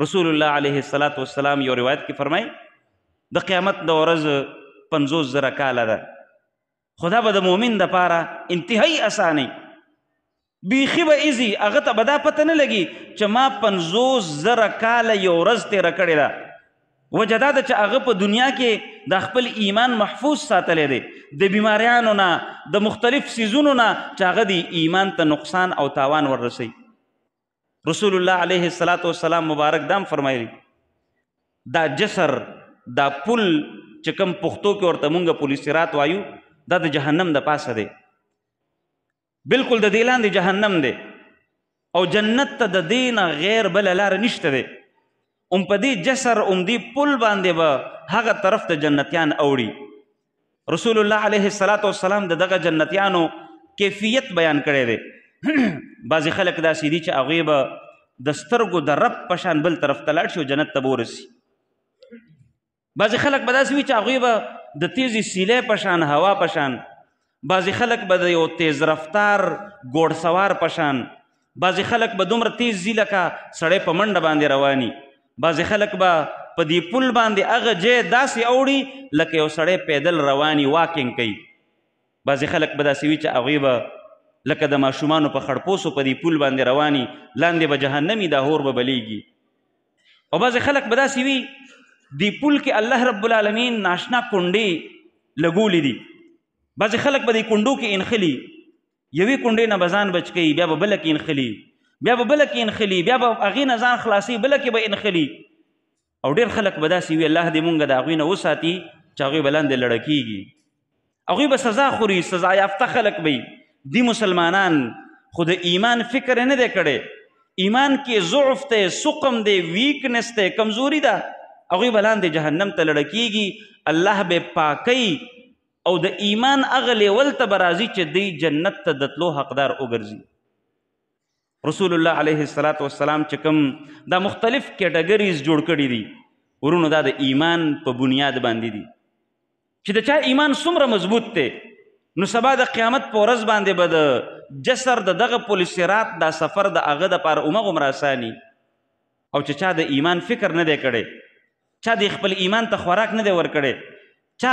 رسول الله علیه السلام یو روایت کې فرمای د قیامت د ورځ 50,000 کاله ده، خدا به د مؤمن دپاره انتهایی اساني بیخي به ایزي، هغه ته به دا پته نه لګي چې ما 50,000 کاله یو ورځ تېره کړې ده. وجه دا ده چې هغه په دنیا کې د خپل ایمان محفوظ ساتلی دی، د بیماریانو نه، د مختلف څیزونو نه چې هغه د ایمان ته نقصان او تاوان وررسوي. رسول الله علیه السلام مبارک دام فرمایلی دا جسر، دا پل چې کوم پښتو کې ورته مونږ پل صراط وایو، دا د جهنم د پاسه دی، بالکل د دې لاندې جهنم دی، او جنت ته د دې نه غیر بله لاره نشته دی. په دې جسر دې پل باندې به هغه طرف ته جنتیان اوړي. رسول الله علیه السلام د دغه جنتیانو کیفیت بیان کړی دی. بعضې خلک داسې دي چې هغوی به د سترګو د رب په شان بل طرف ته لاړ شي او جنت ته به ورسي. بعضې خلک به داسې وي چې هغوی به د تیزې سیلۍ په شان، هوا په شان، بعضې خلک به د یو تیز رفتار ګوډ سوار په شان، بعضې خلک به دومره تیز ځي لکه سړی په منډه باندې رواني، بعضې خلک به په دې پل باندې هغه ځای داسې اوړي لکه یو سړی پیدل رواني، واکینګ کوي. بعضې خلک به داسې وي چې هغوی به لکه د ماشومانو په خړپوسو په دې پل باندې رواني، لاندې به جهنمي دا هور به بلیږي. او بعضې خلک به داسې وي دې پل کې الله رب العالمین ناشنا کونډې لګولې دي. بعضې خلک به دې کونډو کې انخلي، یوې کونډې نه به ځان بچ کوي، بیا به بله کې انخلي، بیا به بله کې انخلي، بیا به هغې نه ځان خلاصي، بله کې به انخلي. او ډېر خلک به داسې وي الله دې مونږ د هغوی نه وساتي چې هغوی به لاندې لړه کېږي، هغوی به سزا خوري، سزا یافته خلک به وي. دی مسلمانان خو د ایمان فکر نه دی کړی، ایمان کې ضعف دی، سقم دی، ویکنس دی، کمزوري ده، هغوی به لاندې جهنم ته لړه کېږي. الله به پاکوي او د ایمان هغه لیول ته به راځي چې دی جنت ته د تلو حقدار وګرځي. رسول الله علیه السلام چې کوم دا مختلف کیټګریز جوړ کړي دي ورونو، دا د ایمان په بنیاد باندې دي چې د چا ایمان څومره مضبوط دی نو سبا د قیامت په ورځ باندې به د جسر د دغه پل صراط دا سفر د هغه دپاره همغومره اساني. او چې چا د ایمان فکر نه دی کړی، چا د خپل ایمان ته خوراک نه دی ورکړی، چا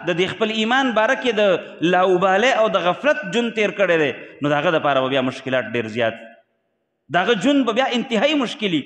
د دې خپل ایمان باره کې د لاوبالۍ او د غفلت ژوند تیر کړی دی، نو د هغه دپاره به بیا مشکلات ډېر زیات، د هغه ژوند به بیا انتهایي مشکلي.